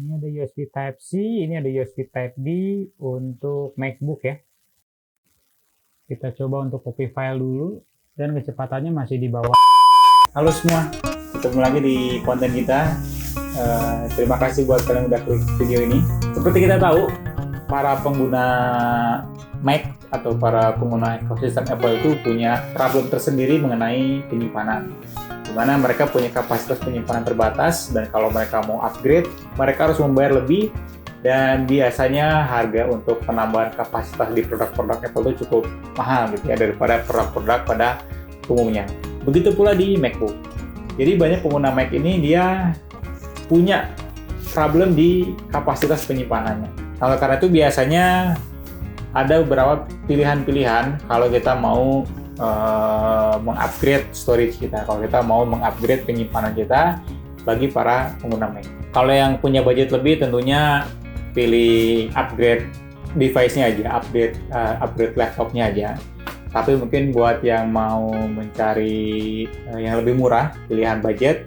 Ini ada USB Type-C, ini ada USB Type-D untuk MacBook ya. Kita coba untuk copy file dulu, dan kecepatannya masih di bawah. Halo semua, ketemu lagi di konten kita. Terima kasih buat kalian yang udah klik video ini. Seperti kita tahu, para pengguna Mac atau para pengguna ekosistem Apple itu punya problem tersendiri mengenai penyimpanan, di mana mereka punya kapasitas penyimpanan terbatas, dan kalau mereka mau upgrade, mereka harus membayar lebih, dan biasanya harga untuk penambahan kapasitas di produk-produk Apple itu cukup mahal gitu ya, daripada produk-produk pada umumnya. Begitu pula di MacBook. Jadi banyak pengguna Mac ini dia punya problem di kapasitas penyimpanannya. Nah, karena itu biasanya ada beberapa pilihan-pilihan kalau kita mau mengupgrade storage kita, kalau kita mau mengupgrade penyimpanan kita bagi para pengguna Mac. Kalau yang punya budget lebih tentunya pilih upgrade device-nya aja, upgrade laptopnya aja. Tapi mungkin buat yang mau mencari yang lebih murah, pilihan budget,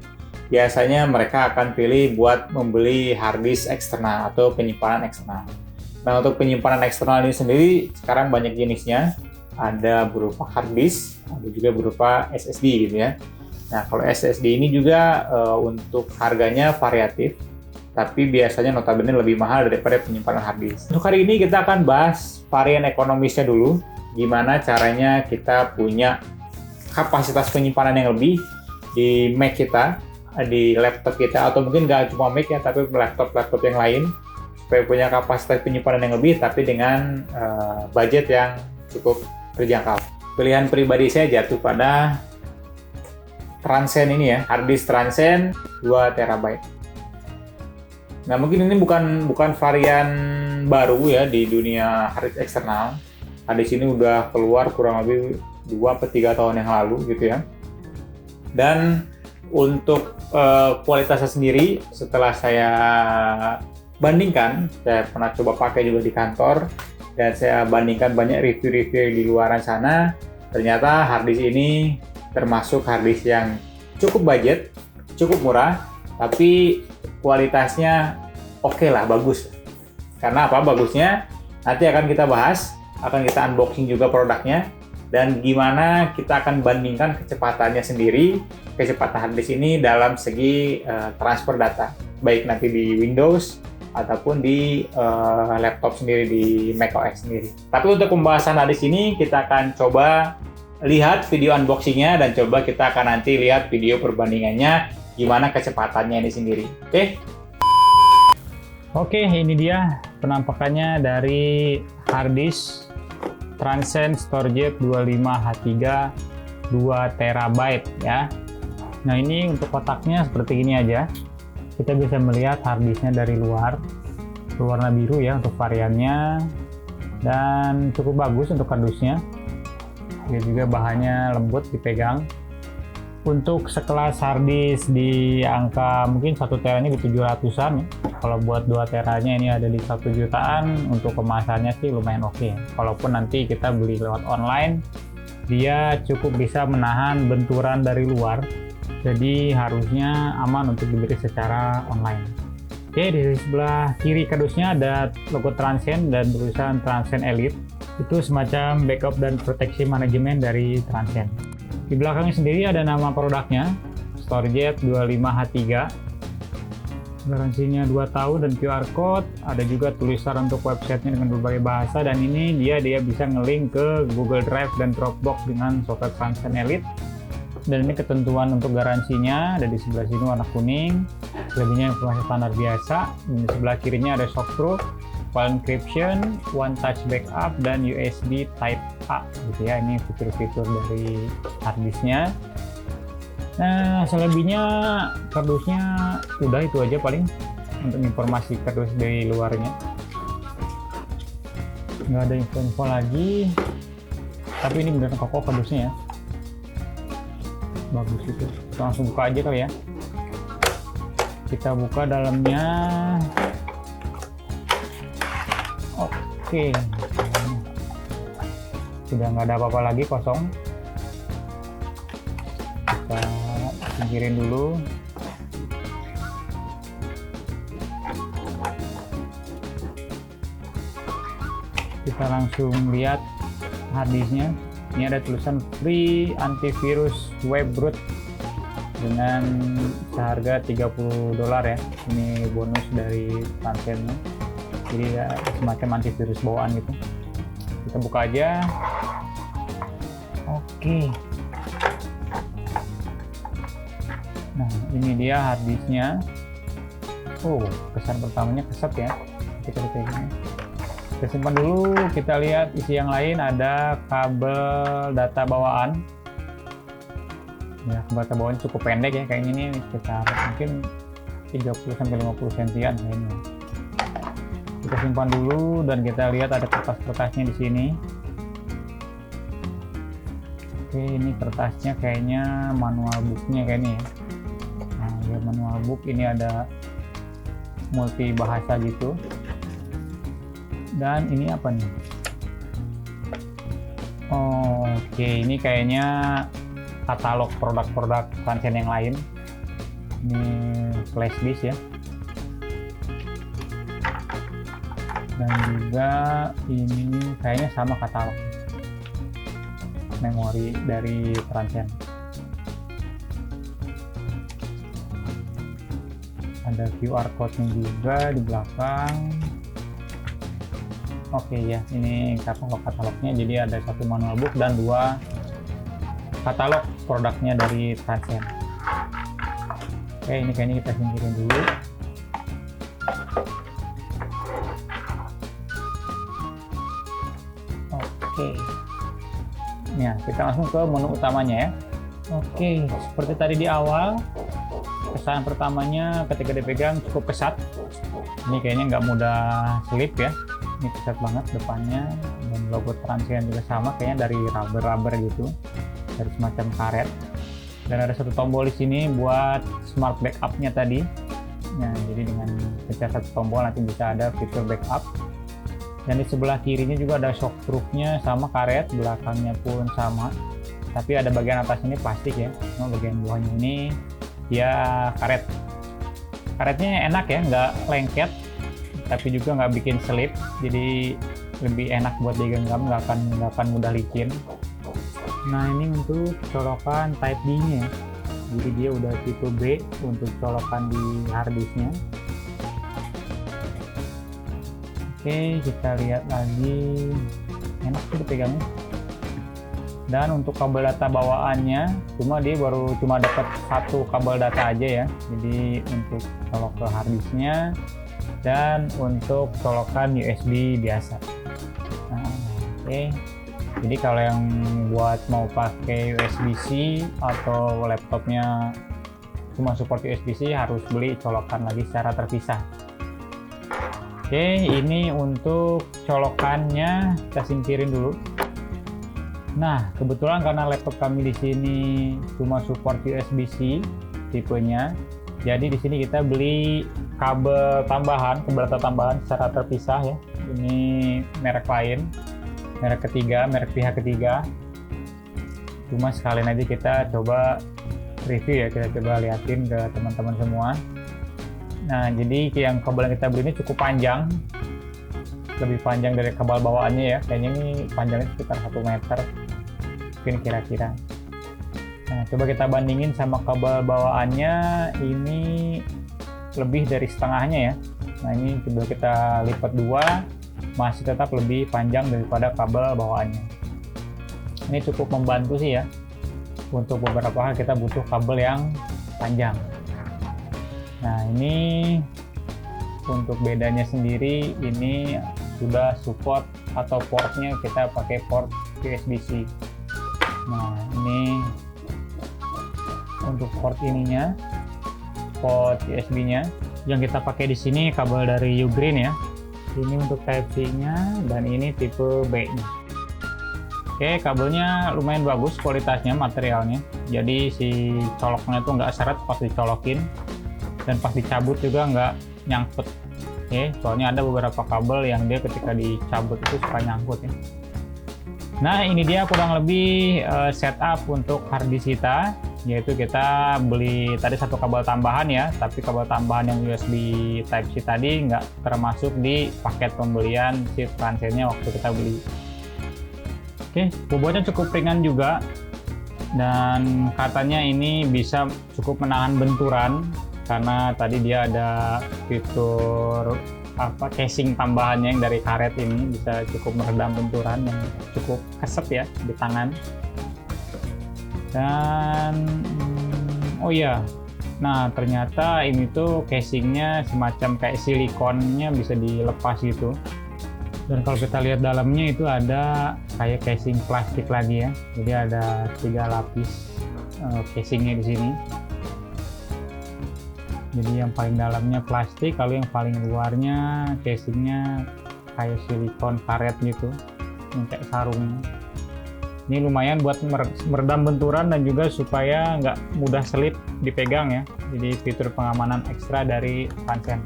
biasanya mereka akan pilih buat membeli hard disk eksternal atau penyimpanan eksternal. Nah, untuk penyimpanan eksternal ini sendiri sekarang banyak jenisnya. Ada berupa hard disk, ada juga berupa SSD gitu ya. Nah, kalau SSD ini juga untuk harganya variatif, tapi biasanya notabene lebih mahal daripada penyimpanan hard disk. Untuk hari ini kita akan bahas varian ekonomisnya dulu, gimana caranya kita punya kapasitas penyimpanan yang lebih di Mac kita, di laptop kita, atau mungkin nggak cuma Mac ya, tapi laptop-laptop yang lain, supaya punya kapasitas penyimpanan yang lebih, tapi dengan budget yang cukup terjangkau. Pilihan pribadi saya jatuh pada Transcend ini ya, hard disk Transcend 2 TB. Nah, mungkin ini bukan varian baru ya di dunia hard disk eksternal. Hard disk ini udah keluar kurang lebih 2-3 tahun yang lalu gitu ya. Dan untuk kualitasnya sendiri, setelah saya bandingkan, saya pernah coba pakai juga di kantor, dan saya bandingkan banyak review-review di luaran sana, ternyata hard disk ini termasuk hard disk yang cukup budget, cukup murah, tapi kualitasnya oke lah, bagus. Karena apa bagusnya? Nanti akan kita bahas, akan kita unboxing juga produknya, dan gimana kita akan bandingkan kecepatannya sendiri, kecepatan hard disk ini dalam segi transfer data, baik nanti di Windows ataupun di laptop sendiri, di macOS sendiri. Tapi untuk pembahasan hard disk ini, kita akan coba lihat video unboxingnya, dan coba kita akan nanti lihat video perbandingannya, gimana kecepatannya ini sendiri. Oke, ini dia penampakannya dari hard disk Transcend StorageJet 25H3 2 TB ya. Nah, ini untuk kotaknya seperti ini aja. Kita bisa melihat hard disknya dari luar, berwarna biru ya untuk variannya, dan cukup bagus untuk kardusnya. Dia juga bahannya lembut dipegang. Untuk sekelas hard disk di angka mungkin 1 teranya di 700-an ya. Kalau buat 2 teranya ini ada di 1 jutaan. Untuk kemasannya sih lumayan oke. Kalaupun nanti kita beli lewat online, dia cukup bisa menahan benturan dari luar. Jadi harusnya aman untuk dibeli secara online. Oke, di sebelah kiri kardusnya ada logo Transcend dan tulisan Transcend Elite. Itu semacam backup dan proteksi manajemen dari Transcend. Di belakangnya sendiri ada nama produknya, StorageJet 25H3. Garansinya 2 tahun dan QR code. Ada juga tulisan untuk websitenya dengan berbagai bahasa, dan ini dia bisa nge-link ke Google Drive dan Dropbox dengan software Transcend Elite. Dan ini ketentuan untuk garansinya ada di sebelah sini warna kuning, selebihnya informasi standar biasa. Di sebelah kirinya ada shockproof, file encryption, one touch backup, dan USB Type A gitu ya. Ini fitur-fitur dari hard disknya. Nah, selebihnya kardusnya udah itu aja paling untuk informasi kardus dari luarnya. Nggak ada info lagi, tapi ini benar kokoh kardusnya ya. Bagus itu. Kita langsung buka aja kali ya. Kita buka dalamnya. Oke. Sudah nggak ada apa-apa lagi, kosong. Kita singkirin dulu. Kita langsung lihat harddisknya. Ini ada tulisan free antivirus web root dengan seharga $30 ya. Ini bonus dari Transcendnya. Jadi ya, semacam antivirus bawaan gitu. Kita buka aja. Oke. Nah, ini dia harddisknya. Oh, kesan pertamanya keset ya. Kita pegang. Kita simpan dulu. Kita lihat isi yang lain. Ada kabel data bawaan. Ya, kabel data bawaan cukup pendek ya. Kayaknya ini sekitar mungkin 30-50 sentian kayaknya. Kita simpan dulu dan kita lihat ada kertas-kertasnya di sini. Oke, ini kertasnya kayaknya manual booknya kayaknya ya. Nah, ya manual book ini ada multi bahasa gitu. Dan ini apa nih? Oke, ini kayaknya katalog produk-produk Transcend yang lain. Ini flash disk ya. Dan juga ini kayaknya sama katalog memori dari Transcend. Ada QR code-nya juga di belakang. Oke ya, ini katalognya. Jadi ada satu manual book dan 2 katalog produknya dari Transcend. Oke, ini kayaknya kita singkirin dulu. Oke. Ya, kita langsung ke menu utamanya ya. Oke, seperti tadi di awal, kesan pertamanya ketika dipegang cukup kesat. Ini kayaknya nggak mudah selip ya. Ini kesat banget depannya, dan logo Transcend juga sama, kayaknya dari rubber gitu, dari semacam karet. Dan ada satu tombol di sini buat smart backup-nya tadi. Nah, jadi dengan pencet satu tombol nanti bisa ada fitur backup. Dan di sebelah kirinya juga ada shockproof-nya sama karet, belakangnya pun sama. Tapi ada bagian atas ini plastik ya, cuma bagian bawahnya ini dia karet. Karetnya enak ya, nggak lengket, tapi juga nggak bikin selip, jadi lebih enak buat digenggam, nggak akan mudah licin. Nah, ini untuk colokan Type D-nya, jadi dia udah tipe B untuk colokan di harddisknya. Oke, kita lihat lagi, enak sih dipegangnya. Dan untuk kabel data bawaannya, dia baru dapat satu kabel data aja ya, jadi untuk colok ke harddisknya dan untuk colokan USB biasa. Nah, oke. Jadi kalau yang buat mau pakai USB-C atau laptopnya cuma support USB-C harus beli colokan lagi secara terpisah. Oke, ini untuk colokannya kita singkirin dulu. Nah, kebetulan karena laptop kami di sini cuma support USB-C tipenya, jadi di sini kita beli kabel data tambahan secara terpisah ya. Ini merek lain, merek pihak ketiga. Cuma sekalian aja kita coba review ya, kita coba liatin ke teman-teman semua. Nah, jadi yang kabel yang kita beli ini cukup panjang, lebih panjang dari kabel bawaannya ya. Kayaknya ini panjangnya sekitar 1 meter mungkin kira-kira. Nah, coba kita bandingin sama kabel bawaannya, ini lebih dari setengahnya ya. Nah, ini coba kita lipat 2, masih tetap lebih panjang daripada kabel bawaannya. Ini cukup membantu sih ya, untuk beberapa hal kita butuh kabel yang panjang. Nah, ini untuk bedanya sendiri, ini sudah support atau portnya kita pakai port USB-C. Nah, ini untuk port ininya, port USB-nya yang kita pakai di sini kabel dari Ugreen ya. Ini untuk Type-C-nya dan ini tipe B-nya. Oke, kabelnya lumayan bagus kualitasnya, materialnya. Jadi si coloknya itu nggak seret pas dicolokin, dan pas dicabut juga nggak nyangkut. Oke, soalnya ada beberapa kabel yang dia ketika dicabut itu suka nyangkut ya. Nah, ini dia kurang lebih setup untuk harddisk kita. yaitu kita beli tadi satu kabel tambahan ya, tapi kabel tambahan yang USB Type-C tadi nggak termasuk di paket pembelian si transfernya waktu kita beli. Oke, bobotnya cukup ringan juga, dan katanya ini bisa cukup menahan benturan karena tadi dia ada fitur casing tambahannya yang dari karet ini, bisa cukup meredam benturan yang cukup keset ya di tangan. Dan oh iya, nah ternyata ini tuh casingnya semacam kayak silikonnya bisa dilepas gitu. Dan kalau kita lihat dalamnya itu ada kayak casing plastik lagi ya, jadi ada 3 lapis casingnya di sini. Jadi yang paling dalamnya plastik, kalau yang paling luarnya casingnya kayak silikon karet gitu, yang kayak sarung. Ini lumayan buat meredam benturan dan juga supaya nggak mudah selip dipegang ya. Jadi fitur pengamanan ekstra dari Transcend.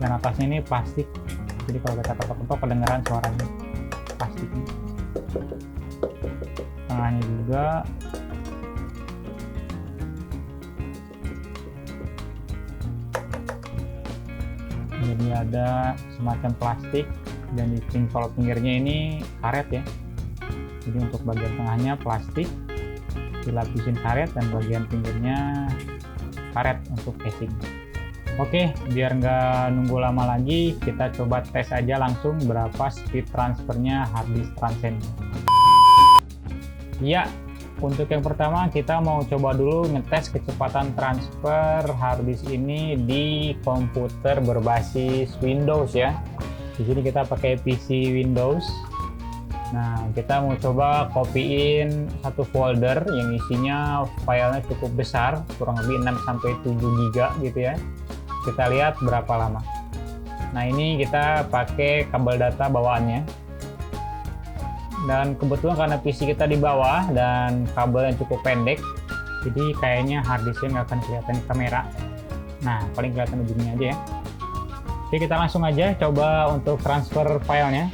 Dan atasnya ini plastik, jadi kalau kita ketok-ketok kedengaran suaranya plastiknya. Tengahnya juga jadi ada semacam plastik, dan di pinggirnya ini karet ya. Jadi untuk bagian tengahnya plastik dilapisin karet, dan bagian pinggirnya karet untuk casing. Oke, biar nggak nunggu lama lagi, kita coba tes aja langsung berapa speed transfernya harddisk Transcend. Ya, untuk yang pertama kita mau coba dulu ngetes kecepatan transfer harddisk ini di komputer berbasis Windows ya. Di sini kita pakai PC Windows. Nah, kita mau coba copyin satu folder yang isinya filenya cukup besar, kurang lebih 6-7 GB gitu ya. Kita lihat berapa lama. Nah, ini kita pakai kabel data bawaannya. Dan kebetulan karena PC kita di bawah dan kabelnya cukup pendek, jadi kayaknya harddisknya nggak akan kelihatan di kamera. Nah, paling kelihatan ujungnya aja ya. Oke, kita langsung aja coba untuk transfer filenya.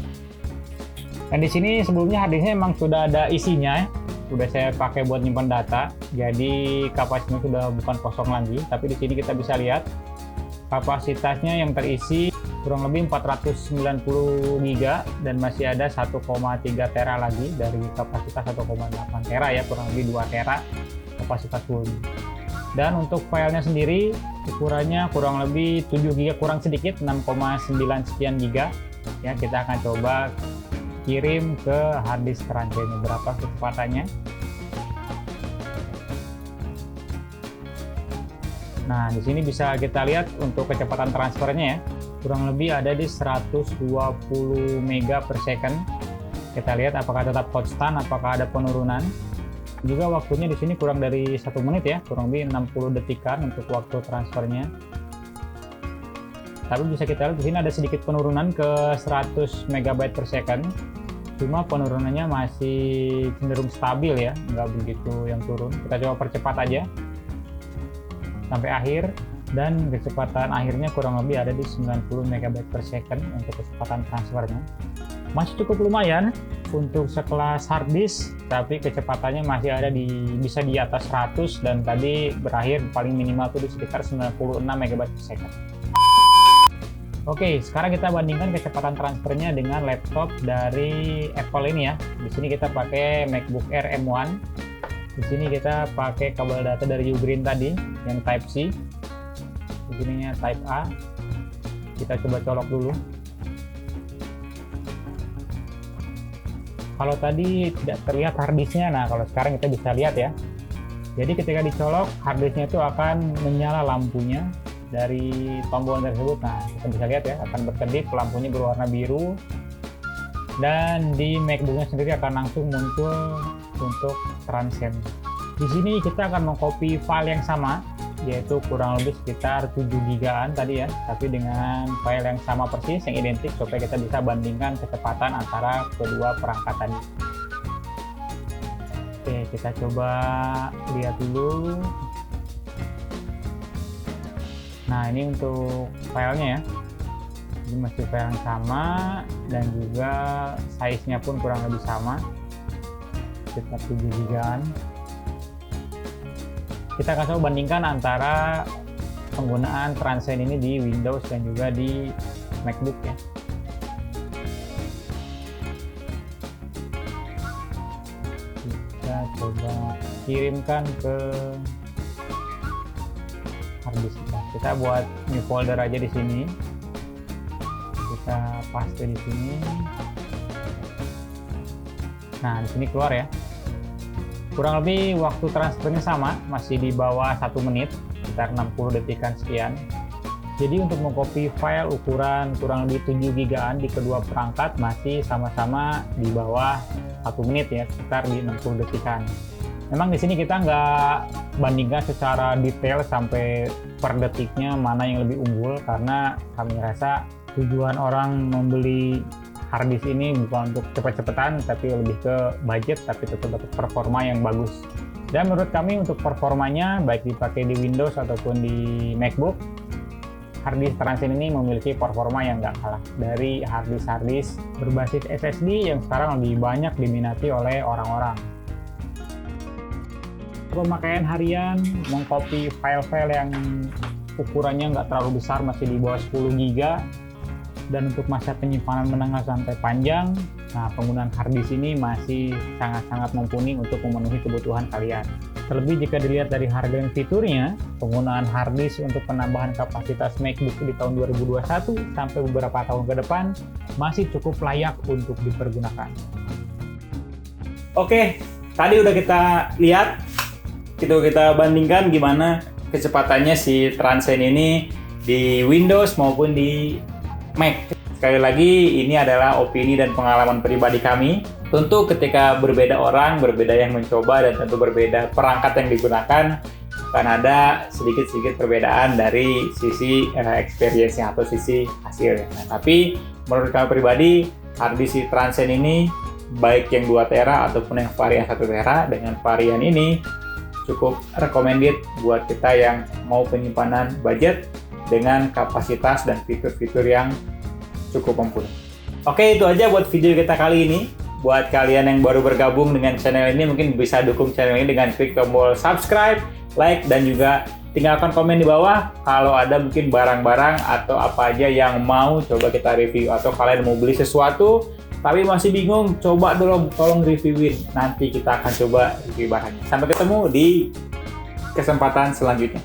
Dan di sini sebelumnya harddisknya memang sudah ada isinya, sudah saya pakai buat nyimpan data. Jadi kapasitasnya sudah bukan kosong lagi, tapi di sini kita bisa lihat kapasitasnya yang terisi kurang lebih 490 GB, dan masih ada 1,3 tera lagi dari kapasitas 1,8 tera ya, kurang lebih 2 tera kapasitas full. Dan untuk filenya sendiri ukurannya kurang lebih 7 GB kurang sedikit, 6,9 sekian GB ya. Kita akan coba kirim ke harddisk Transcend. Berapa kecepatannya? Nah, di sini bisa kita lihat untuk kecepatan transfernya ya, kurang lebih ada di 120 mega per second. Kita lihat apakah tetap konstan, apakah ada penurunan. Juga waktunya di sini kurang dari 1 menit ya, kurang lebih 60 detikan untuk waktu transfernya. Tapi bisa kita lihat di sini ada sedikit penurunan ke 100 MB per second. Cuma penurunannya masih cenderung stabil ya, nggak begitu yang turun. Kita coba percepat aja sampai akhir, dan kecepatan akhirnya kurang lebih ada di 90 MB per second untuk kecepatan transfernya. Masih cukup lumayan untuk sekelas harddisk, tapi kecepatannya masih ada bisa di atas 100, dan tadi berakhir paling minimal tuh di sekitar 96 MB per second. Oke, sekarang kita bandingkan kecepatan transfernya dengan laptop dari Apple ini ya. Di sini kita pakai MacBook Air M1. Di sini kita pakai kabel data dari Ugreen tadi yang Type-C. Di sininya Type A. Kita coba colok dulu. Kalau tadi tidak terlihat harddisknya, nah kalau sekarang kita bisa lihat ya. Jadi ketika dicolok, harddisknya itu akan menyala lampunya dari tombol tersebut. Nah, kita bisa lihat ya, akan berkedip, lampunya berwarna biru. Dan di MacBook-nya sendiri akan langsung muncul untuk Transcend. Di sini kita akan mengcopy file yang sama, yaitu kurang lebih sekitar 7 GB-an tadi ya, tapi dengan file yang sama persis, yang identik, supaya kita bisa bandingkan kecepatan antara kedua perangkat tadi. Oke, kita coba lihat dulu. Nah, ini untuk filenya ya. Ini masih file yang sama, dan juga size-nya pun kurang lebih sama, sekitar 7 GB-an. Kita akan coba bandingkan antara penggunaan Transcend ini di Windows dan juga di MacBook ya. Kita coba kirimkan ke harddisk kita. Kita buat new folder aja di sini. Kita paste di sini. Nah, di sini keluar ya. Kurang lebih waktu transfernya sama, masih di bawah 1 menit, sekitar 60 detikan sekian. Jadi untuk mengcopy file ukuran kurang lebih 7 GB di kedua perangkat masih sama-sama di bawah 1 menit ya, sekitar di 60 detikan. Memang di sini kita nggak bandingkan secara detail sampai per detiknya mana yang lebih unggul, karena kami rasa tujuan orang membeli harddisk ini bukan untuk cepet-cepetan, tapi lebih ke budget, tapi tetap dapat performa yang bagus. Dan menurut kami untuk performanya, baik dipakai di Windows ataupun di MacBook, harddisk Transcend ini memiliki performa yang nggak kalah dari harddisk berbasis SSD yang sekarang lebih banyak diminati oleh orang-orang. Pemakaian harian, mengcopy file-file yang ukurannya nggak terlalu besar, masih di bawah 10 GB, dan untuk masa penyimpanan menengah sampai panjang, nah penggunaan harddisk ini masih sangat-sangat mumpuni untuk memenuhi kebutuhan kalian. Terlebih jika dilihat dari harga dan fiturnya, penggunaan harddisk untuk penambahan kapasitas MacBook di tahun 2021 sampai beberapa tahun ke depan masih cukup layak untuk dipergunakan. Oke, tadi udah kita lihat, kita bandingkan gimana kecepatannya si Transcend ini di Windows maupun di Mac. Sekali lagi, ini adalah opini dan pengalaman pribadi kami. Tentu ketika berbeda orang, berbeda yang mencoba, dan tentu berbeda perangkat yang digunakan, akan ada sedikit-sedikit perbedaan dari sisi experience-nya atau sisi hasilnya. Nah, tapi menurut kami pribadi, harddisk Transcend ini, baik yang 2 tera ataupun yang varian 1 tera, dengan varian ini cukup recommended buat kita yang mau penyimpanan budget dengan kapasitas dan fitur-fitur yang cukup mumpuni. Oke, itu aja buat video kita kali ini. Buat kalian yang baru bergabung dengan channel ini, mungkin bisa dukung channel ini dengan klik tombol subscribe, like, dan juga tinggalkan komen di bawah kalau ada mungkin barang-barang atau apa aja yang mau coba kita review, atau kalian mau beli sesuatu tapi masih bingung, coba dulu tolong reviewin. Nanti kita akan coba review barangnya. Sampai ketemu di kesempatan selanjutnya.